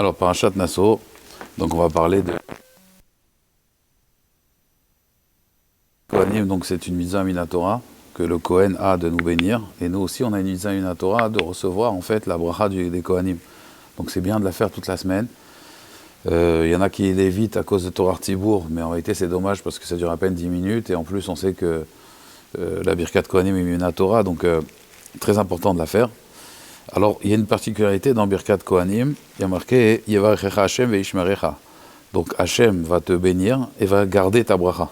Alors, Parashat Nasso, donc on va parler de Kohanim, donc c'est une mitzvah minatora que le Kohen a de nous bénir, et nous aussi on a une mitzvah minatora de recevoir en fait la bracha des Kohanim. Donc c'est bien de la faire toute la semaine. Il y en a qui l'évitent à cause de Torah Tibour, mais en réalité c'est dommage parce que ça dure à peine 10 minutes, et en plus on sait que la Birkat Kohanim est minatora, donc très important de la faire. Alors, il y a une particularité dans Birkat Kohanim, il y a marqué « Yevarechecha Hashem ve'ishmerecha ». Donc, Hashem va te bénir et va garder ta bracha.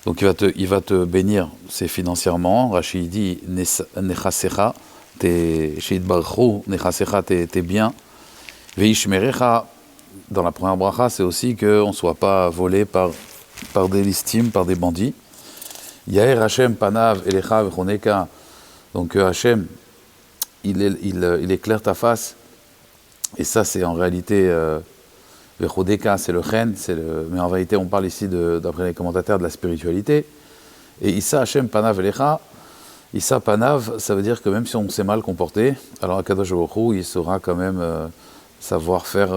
Donc, il va te bénir, c'est financièrement. Rashi dit « Nechasecha », Sheitbarchu, Nechasecha, tes biens. Ve'ishmerecha, dans la première bracha, c'est aussi qu'on ne soit pas volé par des listimes, par des bandits. « Yaher Hashem panav elecha vechoneka ». Donc, Hashem, il éclaire ta face, et ça c'est en réalité le chodeka, c'est le chen, mais en réalité on parle ici d'après les commentateurs de la spiritualité. Et Issa Hashem panav elecha, Issa panav, ça veut dire que même si on s'est mal comporté, alors Akadosh Baruch Hu, il saura quand même savoir faire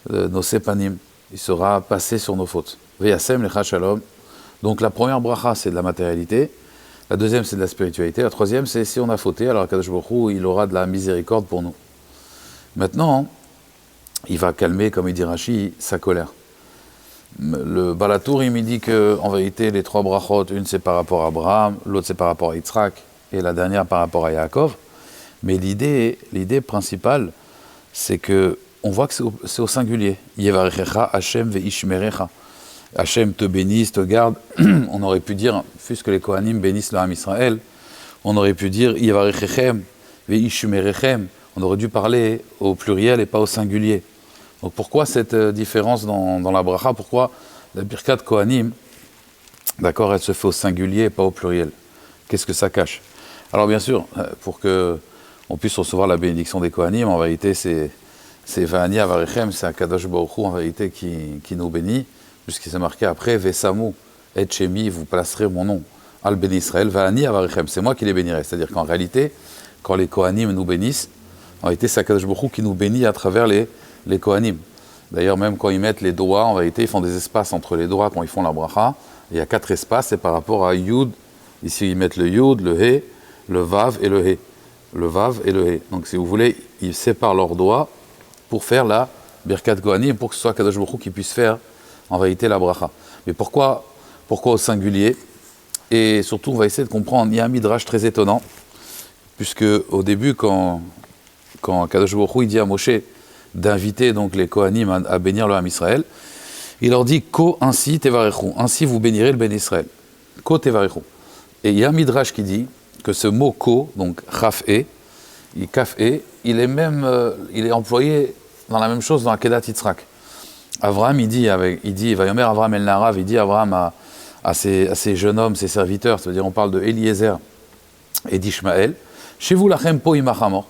nos sepanim, il saura passer sur nos fautes. Veyasem lecha shalom. Donc la première bracha c'est de la matérialité. La deuxième, c'est de la spiritualité. La troisième, c'est si on a fauté, alors Akadosh Baruch Hu, il aura de la miséricorde pour nous. Maintenant, il va calmer, comme il dit Rashi, sa colère. Le Balatour, il me dit qu'en vérité, les trois brachot, une c'est par rapport à Abraham, l'autre c'est par rapport à Yitzhak, et la dernière par rapport à Yaakov. Mais l'idée principale, c'est que on voit que c'est au singulier. Yevarechecha Hashem ve'ishmerecha. Hachem te bénisse, te garde. On aurait pu dire, puisque les Kohanim bénissent le Ham Israël, on aurait pu dire Yevarechechem, Ve'ishmerechem. On aurait dû parler au pluriel et pas au singulier. Donc pourquoi cette différence dans la bracha? Pourquoi la Birkat Kohanim, d'accord, elle se fait au singulier et pas au pluriel? Qu'est-ce que ça cache? Alors bien sûr, pour qu'on puisse recevoir la bénédiction des Kohanim, en vérité c'est Va'ani Avarechem, c'est Akadosh Baruch Hu en vérité qui nous bénit. Puisqu'il s'est marqué après, Vesamu, et Shemi, vous placerez mon nom. Al Ben Israël, Va'ani Avarechem, c'est moi qui les bénirai. C'est-à-dire qu'en réalité, quand les Kohanim nous bénissent, en réalité, c'est Akadosh Baruch Hu qui nous bénit à travers les Kohanim. D'ailleurs, même quand ils mettent les doigts, en vérité, ils font des espaces entre les doigts quand ils font la bracha. Il y a 4 espaces, c'est par rapport à Yud. Ici, ils mettent le Yud, le He, le Vav et le He. Le Vav et le He. Donc, si vous voulez, ils séparent leurs doigts pour faire la Birkat Kohanim, pour que ce soit Akadosh Baruch Hu qui puisse faire en réalité la bracha. Mais pourquoi au singulier? Et surtout, on va essayer de comprendre. Il y a un midrash très étonnant, puisque au début, quand Kadosh Baruch Hu il dit à Moshe d'inviter donc les Kohanim à bénir le Ham Israël, il leur dit Ko ainsi tevarechu, ainsi vous bénirez le Ben Israël. Ko tevarechu. Et il y a un midrash qui dit que ce mot Ko, donc Kaf-E, il est employé dans la même chose dans la Kedat Yitzhak. Avraham, il dit Vayomer Avraham el Narav, il dit Avraham à ces jeunes hommes, ses serviteurs, c'est-à-dire on parle de Eliezer et d'Ishmaël, chez vous lachem po imachamor,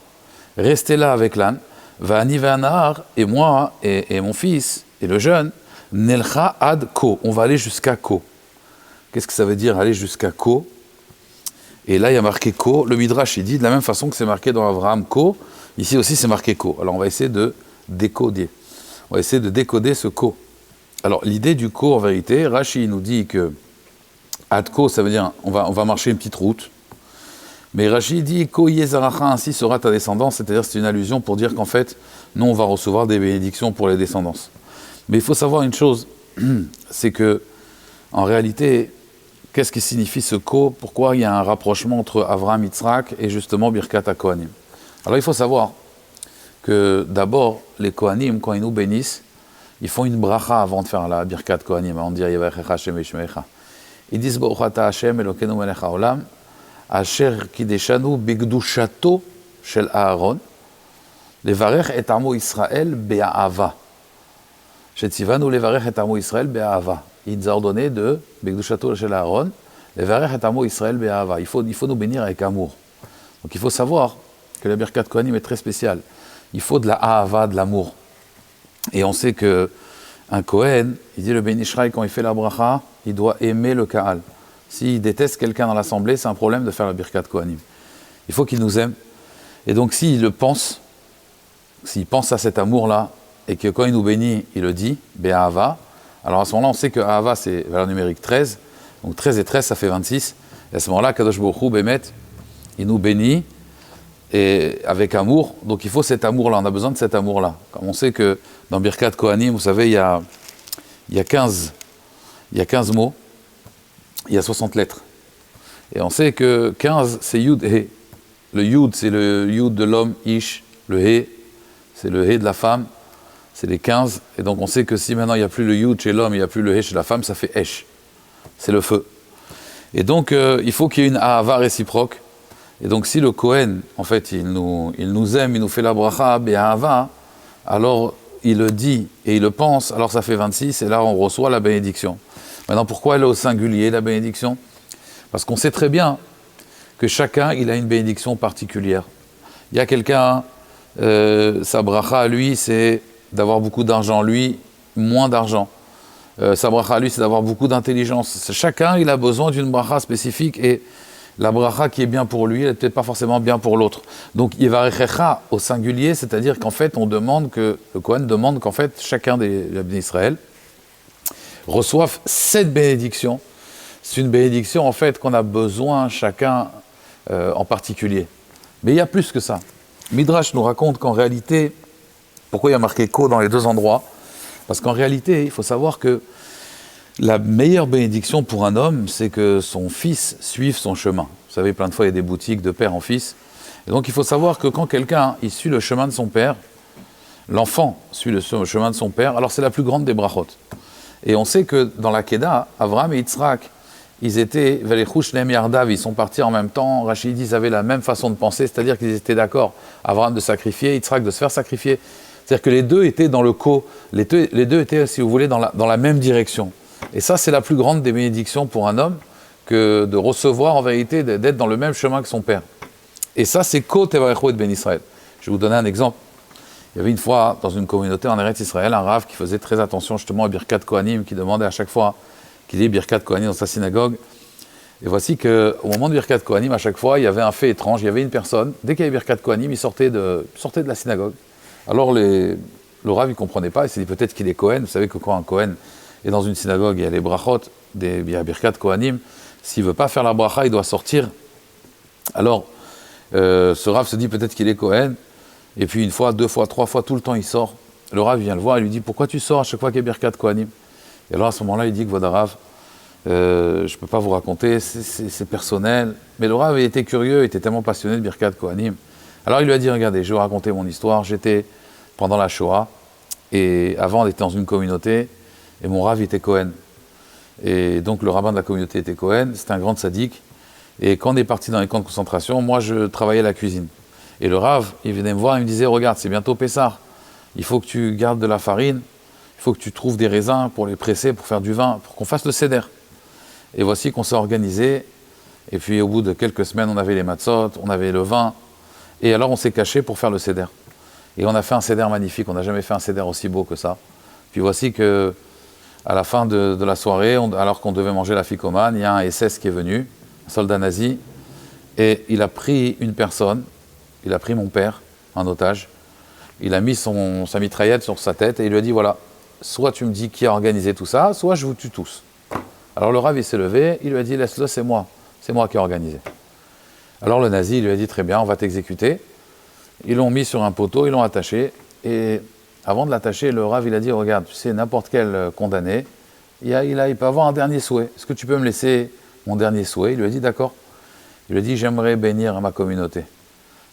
restez là avec l'âne, Va'ani ve'anahar, et moi et mon fils et le jeune, Nelcha ad Ko, on va aller jusqu'à Ko. Qu'est-ce que ça veut dire aller jusqu'à Ko? Et là il y a marqué Ko, le Midrash il dit de la même façon que c'est marqué dans Avraham Ko, ici aussi c'est marqué Ko. Alors on va essayer de décoder. On va essayer de décoder ce ko. Alors, l'idée du ko, en vérité, Rashi nous dit que ad ko, ça veut dire on va marcher une petite route. Mais Rashi dit ko yezaracha, ainsi sera ta descendance, c'est-à-dire c'est une allusion pour dire qu'en fait, nous, on va recevoir des bénédictions pour les descendances. Mais il faut savoir une chose, c'est que, en réalité, qu'est-ce qui signifie ce ko? Pourquoi il y a un rapprochement entre Avraham, Yitzhak et justement Birkat HaKohanim? Alors, il faut savoir que d'abord, les Kohanim, quand ils nous bénissent, ils font une bracha avant de faire la Birkat Kohanim, avant de dire Yevarechecha Hashem ve'ishmerecha. Ils disent Baruch ata Hashem Elokeinu melech haolam, asher kideshanu bigdushato shel Aaron, levarech et amo Israël be'ahava. Shetzivanu levarech et amo Israël be'ahava. Il nous a ordonné de bigdushato shel Aaron, levarech et amo Israël be'ahava. Il faut nous bénir avec amour. Donc il faut savoir que la Birkat Kohanim est très spéciale. Il faut de la ahava, de l'amour. Et on sait que un Kohen, il dit le Ben Ishraï, quand il fait la bracha, il doit aimer le Kaal. S'il déteste quelqu'un dans l'assemblée, c'est un problème de faire la Birkat Kohanim. Il faut qu'il nous aime. Et donc s'il le pense, s'il pense à cet amour-là, et que quand il nous bénit, il le dit, Be'ahava, alors à ce moment-là, on sait que Ahava, c'est valeur numérique 13, donc 13 et 13, ça fait 26, et à ce moment-là, Kadosh Baruch Hu, Bémet, il nous bénit, et avec amour, donc il faut cet amour-là, on a besoin de cet amour-là. Comme on sait que dans Birkat Kohanim, vous savez, il y a 15 mots, il y a 60 lettres. Et on sait que 15, c'est Yud He. Le Yud, c'est le Yud de l'homme, Ish. Le He, c'est le He de la femme. C'est les 15. Et donc on sait que si maintenant il n'y a plus le Yud chez l'homme, il n'y a plus le He chez la femme, ça fait Esh. C'est le feu. Et donc il faut qu'il y ait une Ahava réciproque. Et donc si le Kohen, en fait, il nous aime, il nous fait la bracha, Be'ahava, alors il le dit et il le pense, alors ça fait 26, et là on reçoit la bénédiction. Maintenant, pourquoi elle est au singulier, la bénédiction? Parce qu'on sait très bien que chacun, il a une bénédiction particulière. Il y a quelqu'un, sa bracha à lui, c'est d'avoir beaucoup d'argent, lui, moins d'argent. Sa bracha à lui, c'est d'avoir beaucoup d'intelligence. Chacun, il a besoin d'une bracha spécifique, et la bracha qui est bien pour lui, elle n'est peut-être pas forcément bien pour l'autre. Donc, Yevarechecha au singulier, c'est-à-dire qu'en fait, le Kohen demande qu'en fait, chacun des d'Israël reçoivent cette bénédiction. C'est une bénédiction en fait qu'on a besoin chacun en particulier. Mais il y a plus que ça. Midrash nous raconte qu'en réalité, pourquoi il y a marqué Ko dans les deux endroits? Parce qu'en réalité, il faut savoir que la meilleure bénédiction pour un homme, c'est que son fils suive son chemin. Vous savez, plein de fois, il y a des boutiques de père en fils. Et donc, il faut savoir que quand quelqu'un il suit le chemin de son père, l'enfant suit le chemin de son père, alors c'est la plus grande des brachot. Et on sait que dans la Kedah, Avraham et Yitzhak, ils étaient, ils sont partis en même temps. Rachid dit, ils avaient la même façon de penser, c'est-à-dire qu'ils étaient d'accord, Avraham de sacrifier, Yitzhak de se faire sacrifier. C'est-à-dire que les deux étaient dans le les deux étaient, si vous voulez, dans la même direction. Et ça, c'est la plus grande des bénédictions pour un homme, que de recevoir en vérité, d'être dans le même chemin que son père. Et ça, c'est Ko Tevarechu et Ben Israël. Je vais vous donner un exemple. Il y avait une fois, dans une communauté en Eretz Israël, un rav qui faisait très attention justement à Birkat Kohanim, qui demandait à chaque fois qu'il y ait Birkat Kohanim dans sa synagogue. Et voici qu'au moment de Birkat Kohanim, à chaque fois, il y avait un fait étrange. Il y avait une personne, dès qu'il y avait Birkat Kohanim, il sortait de la synagogue. Alors le rav, il ne comprenait pas, il s'est dit peut-être qu'il est Kohen. Vous savez que quand un Kohen est dans une synagogue, il y a les brachot, il y a Birkat Kohanim. S'il ne veut pas faire la bracha, il doit sortir. Alors, ce rav se dit peut-être qu'il est Kohen. Et puis une fois, deux fois, trois fois, tout le temps il sort. Le rav vient le voir et lui dit pourquoi tu sors à chaque fois qu'il y a Birkat Kohanim? Et alors à ce moment-là, il dit que voilà, Rav, je ne peux pas vous raconter, c'est personnel. Mais le rav était curieux, il était tellement passionné de Birkat Kohanim. Alors il lui a dit regardez, je vais vous raconter mon histoire. J'étais pendant la Shoah, et avant on était dans une communauté, et mon rav était Kohen. Et donc le rabbin de la communauté était Kohen, c'était un grand tzaddik. Et quand on est parti dans les camps de concentration, moi je travaillais à la cuisine. Et le rav, il venait me voir, il me disait, regarde, c'est bientôt Pessah, il faut que tu gardes de la farine, il faut que tu trouves des raisins pour les presser, pour faire du vin, pour qu'on fasse le seder. Et voici qu'on s'est organisé, et puis au bout de quelques semaines, on avait les matzot, on avait le vin, et alors on s'est caché pour faire le seder. Et on a fait un seder magnifique, on n'a jamais fait un seder aussi beau que ça. Puis voici que, à la fin de la soirée, alors qu'on devait manger la ficomane, il y a un SS qui est venu, un soldat nazi, et il a pris une personne. Il a pris mon père en otage, il a mis sa mitraillette sur sa tête et il lui a dit voilà, soit tu me dis qui a organisé tout ça, soit je vous tue tous. Alors le rav il s'est levé, il lui a dit laisse-le, c'est moi qui ai organisé. Alors le nazi il lui a dit très bien, on va t'exécuter. Ils l'ont mis sur un poteau, ils l'ont attaché, et avant de l'attacher, le rav il a dit regarde, tu sais, n'importe quel condamné, il peut avoir un dernier souhait. Est-ce que tu peux me laisser mon dernier souhait? Il lui a dit d'accord. Il lui a dit j'aimerais bénir ma communauté.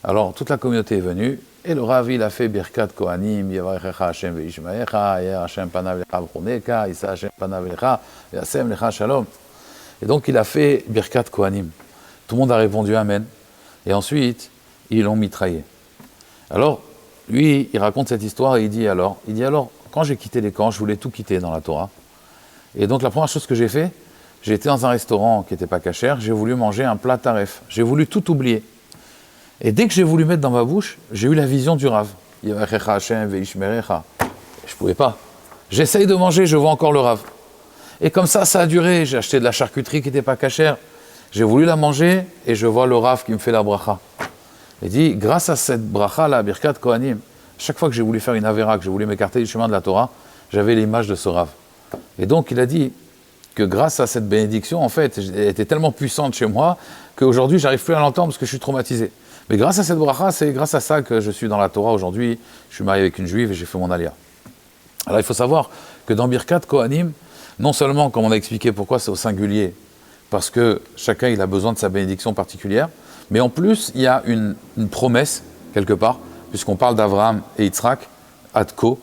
Alors, toute la communauté est venue, et le rav, il a fait Birkat Kohanim, Yevarechecha Hashem ve'ishmaecha, Hashem panav lecha v'choneka, Yisa Hashem panav lecha, Yasem lecha shalom. Et donc, il a fait Birkat Kohanim. Tout le monde a répondu Amen. Et ensuite, ils l'ont mitraillé. Alors, lui, il raconte cette histoire et il dit alors, quand j'ai quitté les camps, je voulais tout quitter dans la Torah. Et donc, la première chose que j'ai fait, j'ai été dans un restaurant qui n'était pas cachère, j'ai voulu manger un plat taref. J'ai voulu tout oublier. Et dès que j'ai voulu mettre dans ma bouche, j'ai eu la vision du Rav. Je ne pouvais pas. J'essaye de manger, je vois encore le Rav. Et comme ça a duré. J'ai acheté de la charcuterie qui n'était pas cachère. J'ai voulu la manger et je vois le Rav qui me fait la bracha. Il dit, grâce à cette bracha, la Birkat Kohanim, Chaque fois que j'ai voulu faire une avéra, que j'ai voulu m'écarter du chemin de la Torah, j'avais l'image de ce Rav. Et donc il a dit que grâce à cette bénédiction, en fait, elle était tellement puissante chez moi qu'aujourd'hui, j'arrive plus à l'entendre parce que je suis traumatisé. Mais grâce à cette bracha, c'est grâce à ça que je suis dans la Torah aujourd'hui. Je suis marié avec une juive et j'ai fait mon alia. Alors il faut savoir que dans Birkat Kohanim, non seulement, comme on a expliqué pourquoi c'est au singulier, parce que chacun il a besoin de sa bénédiction particulière, mais en plus il y a une promesse quelque part, puisqu'on parle d'Avraham et Yitzhak, Adko,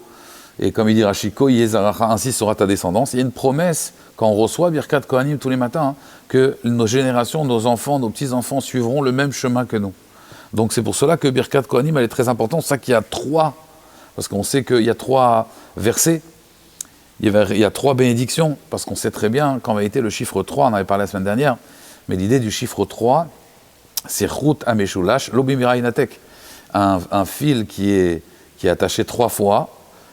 et comme il dit Rachiko, Yezaracha, ainsi sera ta descendance. Il y a une promesse quand on reçoit Birkat Kohanim tous les matins, que nos générations, nos enfants, nos petits-enfants suivront le même chemin que nous. Donc c'est pour cela que Birkat Kohanim elle est très importante. C'est ça qu'il y a trois, parce qu'on sait qu'il y a trois versets, il y a trois bénédictions, parce qu'on sait très bien qu'en vérité le chiffre 3, on en avait parlé la semaine dernière, mais l'idée du chiffre 3, c'est Chut Ameshulash Lobimira Inatek, un fil qui est attaché 3 fois,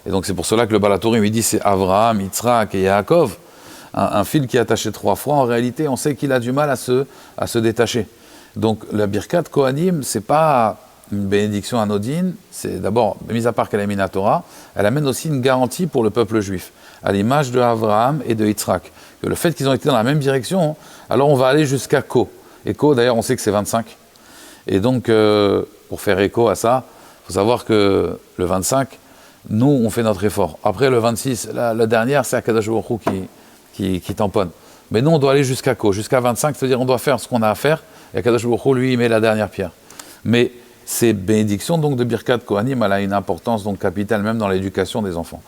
et donc c'est pour cela que le Balatorim il dit c'est Avraham, Yitzhak et Yaakov, un fil qui est attaché 3 fois, en réalité on sait qu'il a du mal à se détacher. Donc la Birkat Kohanim, c'est pas une bénédiction anodine, c'est d'abord, mis à part qu'elle a mis la Torah, elle amène aussi une garantie pour le peuple juif, à l'image de Avraham et de Yitzhak, que le fait qu'ils ont été dans la même direction, alors on va aller jusqu'à Ko. Et Ko, d'ailleurs, on sait que c'est 25. Et donc, pour faire écho à ça, il faut savoir que le 25, nous, on fait notre effort. Après, le 26, la dernière, c'est Akadosh Baruch Hu qui tamponne. Mais nous, on doit aller jusqu'à Ko, jusqu'à 25, c'est-à-dire on doit faire ce qu'on a à faire, et Akadosh Baruch Hu, lui, il met la dernière pierre. Mais ces bénédictions donc de Birkat Kohanim, elle a une importance donc capitale même dans l'éducation des enfants.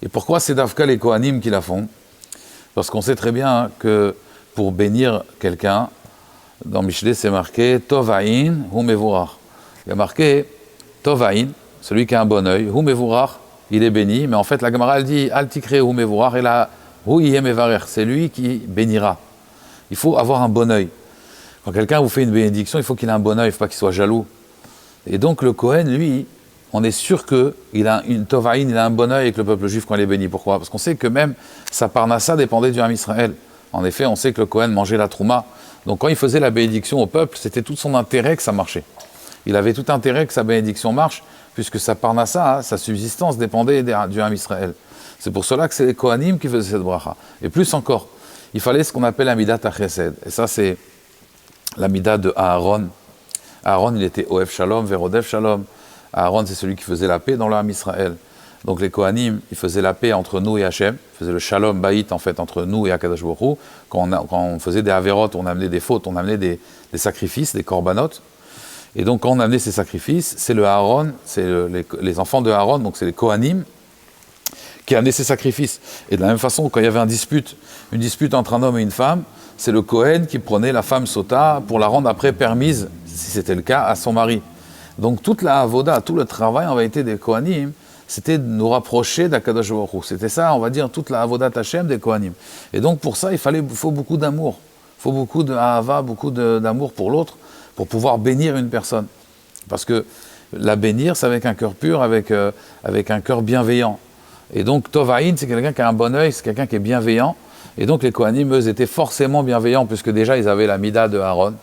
Et pourquoi c'est Davka les Kohanim qui la font? Parce qu'on sait très bien que pour bénir quelqu'un, dans Mishlé c'est marqué Tovain hu mevorach. Il y a marqué Tovain, celui qui a un bon œil, hu mevorach, il est béni, mais en fait la Gemara elle dit Al tikre hu mevorach, et là hu yeh mevarer, c'est lui qui bénira. Il faut avoir un bon œil. Quand quelqu'un vous fait une bénédiction, il faut qu'il ait un bon œil, il ne faut pas qu'il soit jaloux. Et donc le Kohen, lui, on est sûr qu'il a une Tovain, il a un bon œil avec le peuple juif quand il est béni. Pourquoi? Parce qu'on sait que même sa parnassa dépendait du Ham Israël. En effet, on sait que le Kohen mangeait la trouma. Donc quand il faisait la bénédiction au peuple, c'était tout son intérêt que ça marchait. Il avait tout intérêt que sa bénédiction marche, puisque sa parnassa, sa subsistance dépendait du Ham Israël. C'est pour cela que c'est les Kohanim qui faisaient cette bracha. Et plus encore, il fallait ce qu'on appelle l'amidat achesed. Et ça, c'est l'amidat de Aaron. Aaron, il était Oev Shalom, Verodev Shalom. Aaron, c'est celui qui faisait la paix dans le Ham Israël. Donc les Kohanim, ils faisaient la paix entre nous et Hachem, ils faisaient le Shalom Baït en fait entre nous et Akadosh Baruch Hu. Quand on faisait des Averot, on amenait des fautes, on amenait des sacrifices, des korbanot. Et donc quand on amenait ces sacrifices, c'est le Aaron, c'est les enfants de Aaron, donc c'est les Kohanim, qui amenaient ces sacrifices. Et de la même façon, quand il y avait une dispute entre un homme et une femme, c'est le Kohen qui prenait la femme sota pour la rendre après permise, si c'était le cas, à son mari. Donc toute la avoda, tout le travail en vérité des Kohanim, c'était de nous rapprocher d'Akadosh Baruch Hu. C'était ça, on va dire, toute la avodat Hashem des Kohanim. Et donc pour ça, il faut beaucoup d'amour. Il faut beaucoup de ahava, beaucoup d'amour pour l'autre, pour pouvoir bénir une personne. Parce que la bénir, c'est avec un cœur pur, avec un cœur bienveillant. Et donc Tovaïn, c'est quelqu'un qui a un bon œil, c'est quelqu'un qui est bienveillant. Et donc les Kohanim, eux, étaient forcément bienveillants, puisque déjà, ils avaient la mida de Aaron.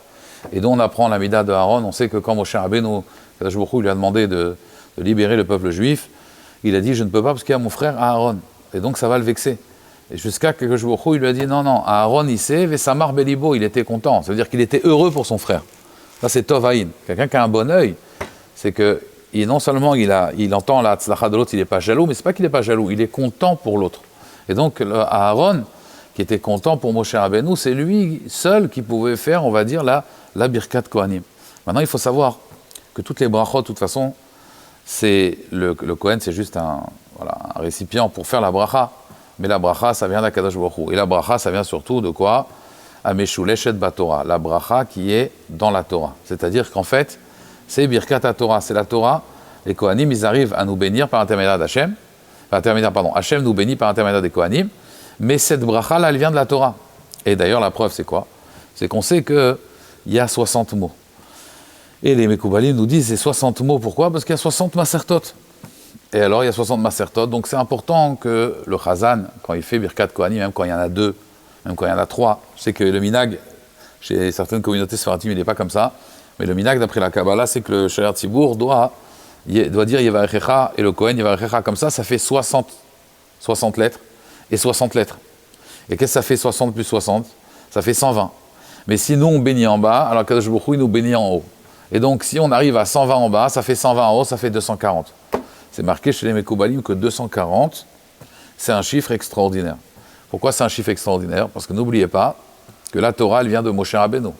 Et donc on apprend la mida de Aaron. On sait que quand Moshe Rabbeinu, Akadosh Baruch Hu lui a demandé de libérer le peuple juif, il a dit, je ne peux pas parce qu'il y a mon frère Aaron. Et donc ça va le vexer. Et jusqu'à que Akadosh Baruch Hu, il lui a dit, non, Aaron, il sait, Vesamar Belibo, il était content. Ça veut dire qu'il était heureux pour son frère. Ça, c'est Tovaïn. Quelqu'un qui a un bon œil, c'est que non seulement il entend la tzlacha de l'autre, il n'est pas jaloux, mais c'est pas qu'il n'est pas jaloux, il est content pour l'autre. Et donc Aaron, qui était content pour Moshe Rabbeinu, c'est lui seul qui pouvait faire, on va dire, la Birkat Kohanim. Maintenant, il faut savoir que toutes les brachot, de toute façon, c'est le Kohen, c'est juste un récipient pour faire la bracha. Mais la bracha, ça vient d'Akadosh Baruch Hu. Et la bracha, ça vient surtout de quoi? Ameshuleshet baTorah, la bracha qui est dans la Torah. C'est-à-dire qu'en fait, c'est Birkat Torah, c'est la Torah. Les Kohanim, ils arrivent à nous bénir par l'intermédiaire d'Hachem. Hachem nous bénit par l'intermédiaire des Kohanim. Mais cette bracha, là, elle vient de la Torah. Et d'ailleurs, la preuve, c'est quoi? C'est qu'on sait qu'il y a 60 mots. Et les Mekoubalim nous disent c'est 60 mots. Pourquoi? Parce qu'il y a 60 masertot. Et alors, il y a 60 masertot. Donc, c'est important que le Chazan, quand il fait Birkat Kohanim, même quand il y en a 2, même quand il y en a 3, je sais que le minag, chez certaines communautés séfaratimes, il n'est pas comme ça. Mais le minag, d'après la Kabbalah, c'est que le Shayar Tzibour doit il doit dire Yevarechecha, et le Kohen Yevarechecha, comme ça fait 60 lettres, et 60 lettres. Et qu'est-ce que ça fait 60 plus 60? Ça fait 120. Mais si nous on bénit en bas, alors Kadosh Baruch Hu, il nous bénit en haut. Et donc si on arrive à 120 en bas, ça fait 120 en haut, ça fait 240. C'est marqué chez les Mekoubalim que 240, c'est un chiffre extraordinaire. Pourquoi c'est un chiffre extraordinaire? Parce que n'oubliez pas que la Torah, elle vient de Moshe Rabbeinu.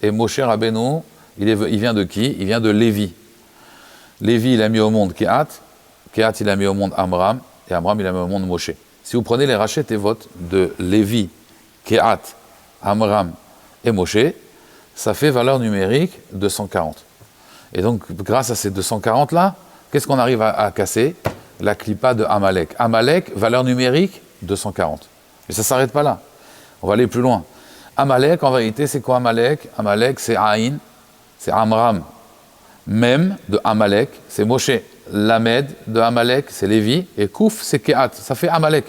Et Moshe Rabbeinu, il vient de qui? Il vient de Lévi. Lévi, il a mis au monde Kehat. Kehat, il a mis au monde Amram. Et Amram, il a mis au monde Moshe. Si vous prenez les Rachet Tevot de Lévi, Kehat, Amram et Moshe, ça fait valeur numérique 240. Et donc, grâce à ces 240-là, qu'est-ce qu'on arrive à casser? La clipa de Amalek. Amalek, valeur numérique 240. Mais ça ne s'arrête pas là. On va aller plus loin. Amalek, en vérité, c'est quoi Amalek? Amalek, c'est Aïn, c'est Amram. Mem de Amalek, c'est Moshe. Lamed de Amalek, c'est Lévi. Et Kouf, c'est Kehat. Ça fait Amalek.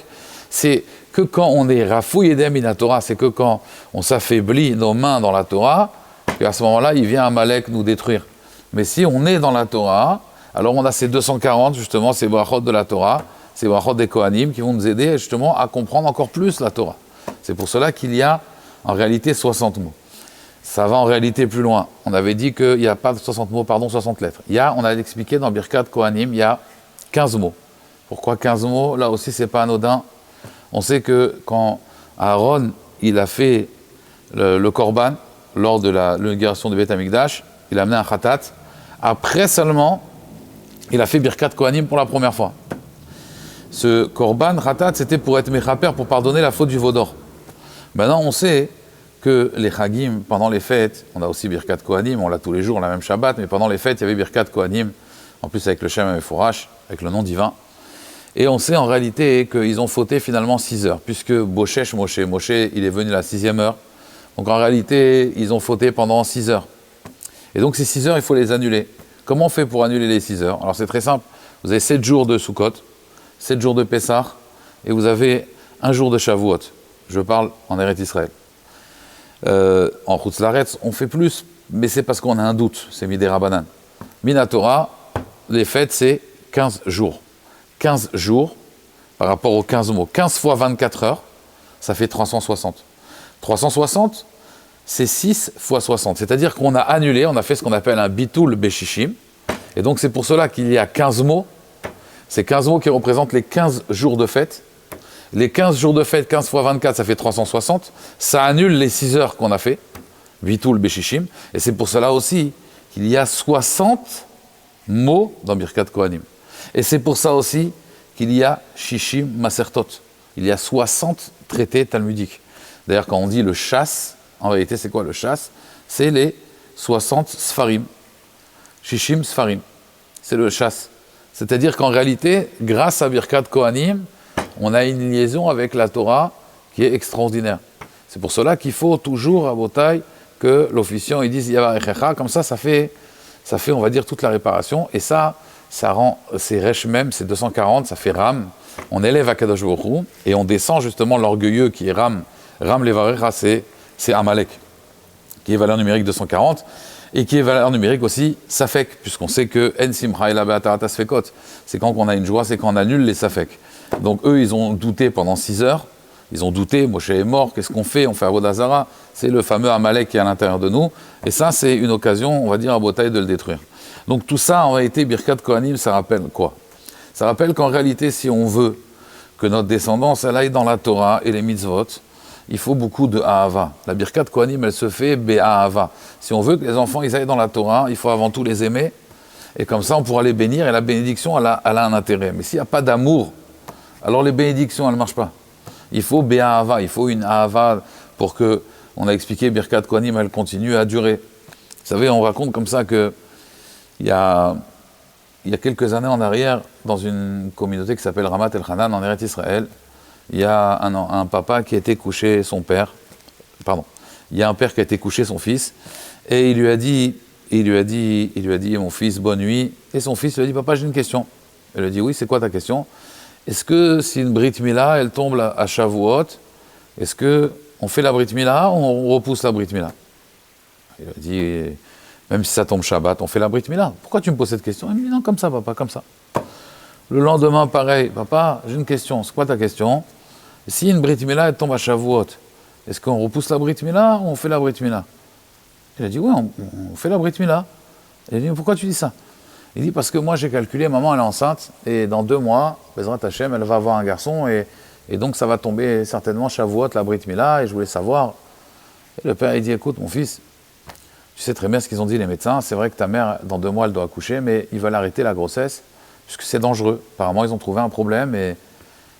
C'est que quand on est rafouillé d'Em la Torah, c'est que quand on s'affaiblit nos mains dans la Torah, qu'à ce moment-là, il vient Amalek nous détruire. Mais si on est dans la Torah, alors on a ces 240, justement, ces brachot de la Torah, ces brachot des Kohanim, qui vont nous aider justement à comprendre encore plus la Torah. C'est pour cela qu'il y a en réalité 60 mots. Ça va en réalité plus loin. On avait dit qu'il n'y a pas de 60 mots, pardon, 60 lettres. On a expliqué dans Birkat Kohanim, il y a 15 mots. Pourquoi 15 mots? Là aussi, c'est pas anodin. On sait que quand Aaron, il a fait le Korban, lors de l'inauguration du Beth Amikdash, il a amené un khatat. Après seulement, il a fait Birkat Kohanim pour la première fois. Ce Korban, khatat, c'était pour être mechaper, pour pardonner la faute du veau d'or. Maintenant, on sait que les Chagim, pendant les fêtes, on a aussi Birkat Kohanim, on l'a tous les jours, on l'a même Shabbat, mais pendant les fêtes, il y avait Birkat Kohanim, en plus avec le Shem Mefourash, avec le nom divin. Et on sait en réalité qu'ils ont fauté finalement 6 heures, puisque Boshesh Moshe, il est venu à la 6e heure. Donc en réalité, ils ont fauté pendant 6 heures. Et donc ces 6 heures, il faut les annuler. Comment on fait pour annuler les 6 heures? Alors c'est très simple. Vous avez 7 jours de Sukkot, 7 jours de Pessah, et vous avez un jour de Shavuot. Je parle en Eretz Israël. En Chutz Laaretz, on fait plus, mais c'est parce qu'on a un doute. C'est Midei Rabbanan. Minatora, les fêtes, c'est 15 jours. 15 jours par rapport aux 15 mots. 15 fois 24 heures, ça fait 360. 360, c'est 6 fois 60. C'est-à-dire qu'on a annulé, on a fait ce qu'on appelle un bitul beshishim. Et donc c'est pour cela qu'il y a 15 mots. Ces 15 mots qui représentent les 15 jours de fête. Les 15 jours de fête, 15 fois 24, ça fait 360. Ça annule les 6 heures qu'on a fait. Bitul beshishim. Et c'est pour cela aussi qu'il y a 60 mots dans Birkat Kohanim. Et c'est pour ça aussi qu'il y a Shishim Masertot. Il y a 60 traités talmudiques. D'ailleurs, quand on dit le chasse, en réalité, c'est quoi le chasse? C'est les 60 Sfarim. Shishim Sfarim. C'est le chasse. C'est-à-dire qu'en réalité, grâce à Birkat Kohanim, on a une liaison avec la Torah qui est extraordinaire. C'est pour cela qu'il faut toujours, à Botaï, que l'officiant il dise Yavarechecha, comme ça fait, on va dire, toute la réparation. Et ça rend, c'est Resh même, c'est 240, ça fait Ram. On élève à Kadosh Baruch Hu, et on descend justement l'orgueilleux qui est Ram. Ram Levarecha, c'est Amalek, qui est valeur numérique 240, et qui est valeur numérique aussi Safek, puisqu'on sait que En Simcha Ela Be'atarat Sfekot, c'est quand on a une joie, c'est quand on annule les Safek. Donc eux, ils ont douté pendant 6 heures, ils ont douté, Moshe est mort, qu'est-ce qu'on fait? On fait Avodah Zara, c'est le fameux Amalek qui est à l'intérieur de nous, et ça, c'est une occasion, on va dire, à Botaï de le détruire. Donc tout ça, en réalité, Birkat Kohanim, ça rappelle quoi? Ça rappelle qu'en réalité, si on veut que notre descendance, elle aille dans la Torah et les mitzvot, il faut beaucoup de Ahava. La Birkat Kohanim, elle se fait Be'ahava. Si on veut que les enfants, ils aillent dans la Torah, il faut avant tout les aimer, et comme ça, on pourra les bénir, et la bénédiction, elle a un intérêt. Mais s'il n'y a pas d'amour, alors les bénédictions, elles ne marchent pas. Il faut Be'ahava, il faut une Ahava pour que, on a expliqué, Birkat Kohanim, elle continue à durer. Vous savez, on raconte comme ça que il y a quelques années en arrière, dans une communauté qui s'appelle Ramat El Hanan, en Eretz Israël, il y a un papa qui a été coucher son père, il y a un père qui a été coucher son fils, et il lui a dit, mon fils, bonne nuit, et son fils lui a dit, papa, j'ai une question. Il lui a dit, oui, c'est quoi ta question? Est-ce que si une Brit Mila, elle tombe à Shavuot, est-ce qu'on fait la Brit Mila ou on repousse la Brit Mila? Il a dit, Même si ça tombe Shabbat, on fait la Brit Mila. Pourquoi tu me poses cette question? Il me dit non, comme ça, papa, comme ça. Le lendemain, pareil, papa, j'ai une question. C'est quoi ta question? Si une Brit Mila, elle tombe à Shavuot, est-ce qu'on repousse la Brit Mila ou on fait la Brit Mila? Il a dit oui, on fait la Brit Mila. Il a dit mais pourquoi tu dis ça? Il dit parce que moi j'ai calculé, maman elle est enceinte et dans 2 mois, Bezrat Hashem, elle va avoir un garçon et donc ça va tomber certainement Shavuot, la Brit Mila, et je voulais savoir. Et le père il dit écoute mon fils, tu sais très bien ce qu'ils ont dit les médecins, c'est vrai que ta mère dans 2 mois elle doit accoucher, mais ils veulent arrêter la grossesse puisque c'est dangereux. Apparemment ils ont trouvé un problème et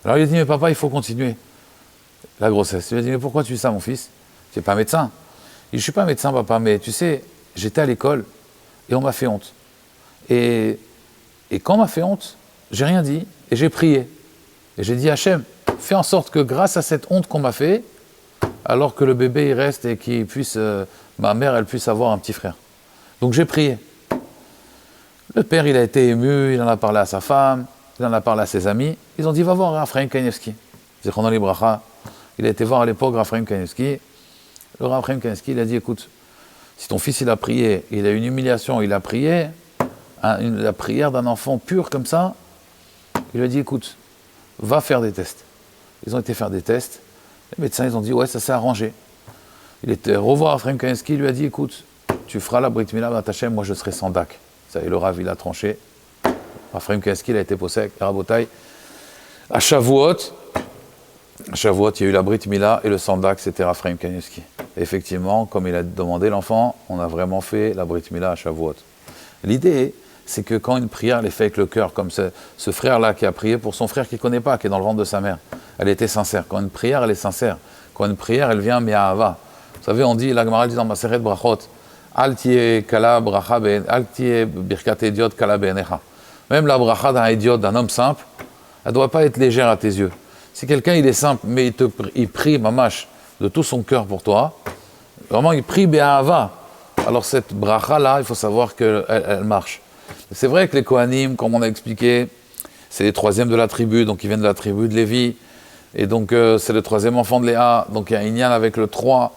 alors il a dit mais papa il faut continuer la grossesse. Il a dit mais pourquoi tu dis ça mon fils? Tu n'es pas médecin. Il dit je suis pas médecin papa, mais tu sais j'étais à l'école et on m'a fait honte. Et quand on m'a fait honte, j'ai rien dit et j'ai prié. Et j'ai dit Hachem, fais en sorte que grâce à cette honte qu'on m'a fait, alors que le bébé il reste et qu'il puisse, ma mère elle puisse avoir un petit frère. Donc j'ai prié. Le père il a été ému, il en a parlé à sa femme, il en a parlé à ses amis. Ils ont dit va voir Raphaël Kanievski. Zichrono Libracha. Il a été voir à l'époque Raphaël Kanievski. Le Raphaël Kanievski il a dit écoute, si ton fils il a prié, il a eu une humiliation, il a prié, la prière d'un enfant pur comme ça, il lui a dit écoute, va faire des tests. Ils ont été faire des tests, les médecins ils ont dit ouais ça s'est arrangé. Il était revoir Raphaël Kanievski, il lui a dit écoute, tu feras la Brit Mila Bezrat Hashem, moi je serai sans dak. Ça y est, le Rav il a tranché. Raphaël Kanievski il a été posé à Rabotai. À Shavuot, il y a eu la Brit Mila et le Sandak, c'était Raphaël Kanievski. Effectivement, comme il a demandé l'enfant, on a vraiment fait la Brit Mila à Shavuot. L'idée, c'est que quand une prière elle est faite avec le cœur, comme ce frère-là qui a prié pour son frère qu'il ne connaît pas, qui est dans le ventre de sa mère, elle était sincère. Quand une prière, elle est sincère. Quand une prière, elle vient mi'ahava. Vous savez, on dit, la Gemara dit dans Maseret Brachot, Al tiye kala bracha ben, al tiye birkat idiot kala be'enecha. Même la bracha d'un idiot, d'un homme simple, elle ne doit pas être légère à tes yeux. Si quelqu'un il est simple, mais il prie mamash de tout son cœur pour toi, vraiment il prie be'ahava, alors cette bracha-là, il faut savoir qu'elle marche. C'est vrai que les Kohanim, comme on a expliqué, c'est les 3e de la tribu, donc ils viennent de la tribu de Lévi, et donc c'est le 3e enfant de Léa, donc il y a un inyan avec le 3,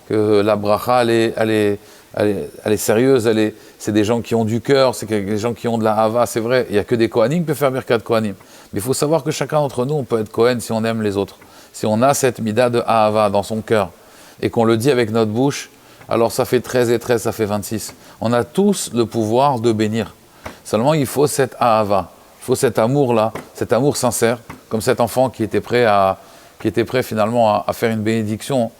que la bracha, elle est sérieuse, c'est des gens qui ont du cœur, c'est des gens qui ont de la hava, c'est vrai, il n'y a que des Kohanim qui peuvent faire Birkat Kohanim. Mais il faut savoir que chacun d'entre nous, on peut être Kohen si on aime les autres. Si on a cette mida de hava dans son cœur, et qu'on le dit avec notre bouche, alors ça fait 13 et 13, ça fait 26. On a tous le pouvoir de bénir. Seulement, il faut cette ahava, il faut cet amour-là, cet amour sincère, comme cet enfant qui était prêt finalement à faire une bénédiction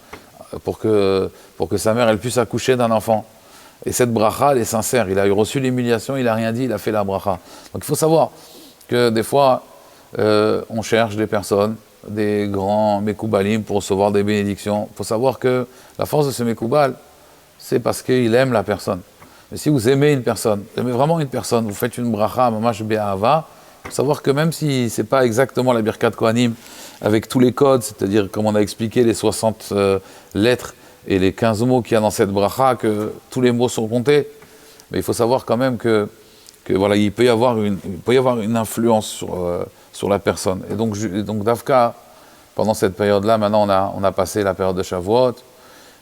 pour que sa mère elle puisse accoucher d'un enfant. Et cette bracha, elle est sincère. Il a reçu l'humiliation, il n'a rien dit, il a fait la bracha. Donc il faut savoir que des fois, on cherche des personnes, des grands mekoubalim pour recevoir des bénédictions. Il faut savoir que la force de ce mekoubal, c'est parce qu'il aime la personne. Mais si vous aimez une personne, vous aimez vraiment une personne, vous faites une bracha, mamash be'ahava, il faut savoir que même si ce n'est pas exactement la Birkat Kohanim, avec tous les codes, c'est-à-dire comme on a expliqué les 60 lettres et les 15 mots qu'il y a dans cette bracha, que tous les mots sont comptés, mais il faut savoir quand même que voilà, il peut y avoir une influence sur la personne. Et donc Davka, pendant cette période-là, maintenant on a passé la période de Shavuot.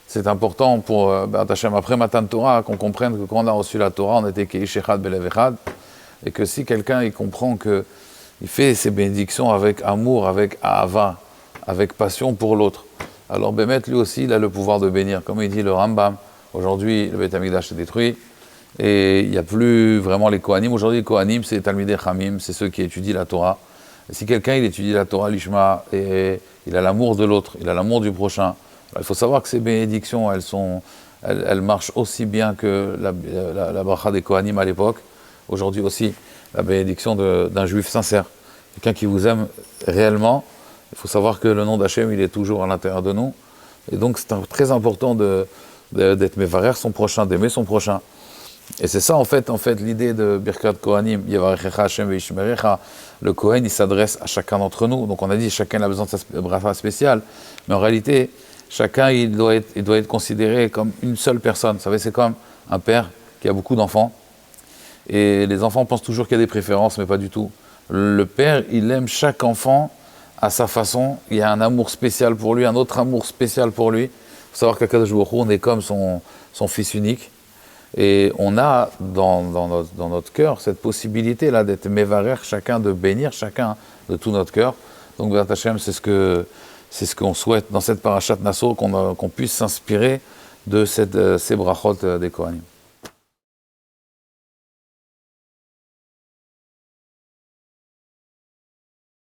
C'est important pour Hashem, après Matan Torah, qu'on comprenne que quand on a reçu la Torah, on était Keish Echad Belev Echad, et que si quelqu'un il comprend que il fait ses bénédictions avec amour, avec ahava, avec passion pour l'autre, alors Bémet lui aussi il a le pouvoir de bénir. Comme il dit le Rambam, aujourd'hui le Beit Hamikdash est détruit, et il n'y a plus vraiment les Kohanim. Aujourd'hui les Kohanim c'est les Talmidei Chamim, c'est ceux qui étudient la Torah. Et si quelqu'un il étudie la Torah, l'Ishma, et il a l'amour de l'autre, il a l'amour du prochain, il faut savoir que ces bénédictions, elles marchent aussi bien que la bracha des Kohanim à l'époque. Aujourd'hui aussi, la bénédiction d'un juif sincère, quelqu'un qui vous aime réellement. Il faut savoir que le nom d'Hachem, il est toujours à l'intérieur de nous. Et donc, c'est très important d'être mévarer son prochain, d'aimer son prochain. Et c'est ça, en fait l'idée de Birkat Kohanim, Yevarechecha Hashem ve'yishmerecha. Le Kohen, il s'adresse à chacun d'entre nous. Donc, on a dit, chacun a besoin de sa bracha spéciale. Mais en réalité, chacun, il doit être considéré comme une seule personne. Vous savez, c'est comme un père qui a beaucoup d'enfants. Et les enfants pensent toujours qu'il y a des préférences, mais pas du tout. Le père, il aime chaque enfant à sa façon. Il y a un amour spécial pour lui, un autre amour spécial pour lui. Il faut savoir qu'à Kadosh Baruch Hu, on est comme son fils unique. Et on a dans notre cœur cette possibilité-là d'être mévarer chacun, de bénir chacun de tout notre cœur. Donc, B'ezrat Hashem, c'est ce qu'on souhaite dans cette parashat Nassau, qu'on puisse s'inspirer de ces brachot des Kohanim.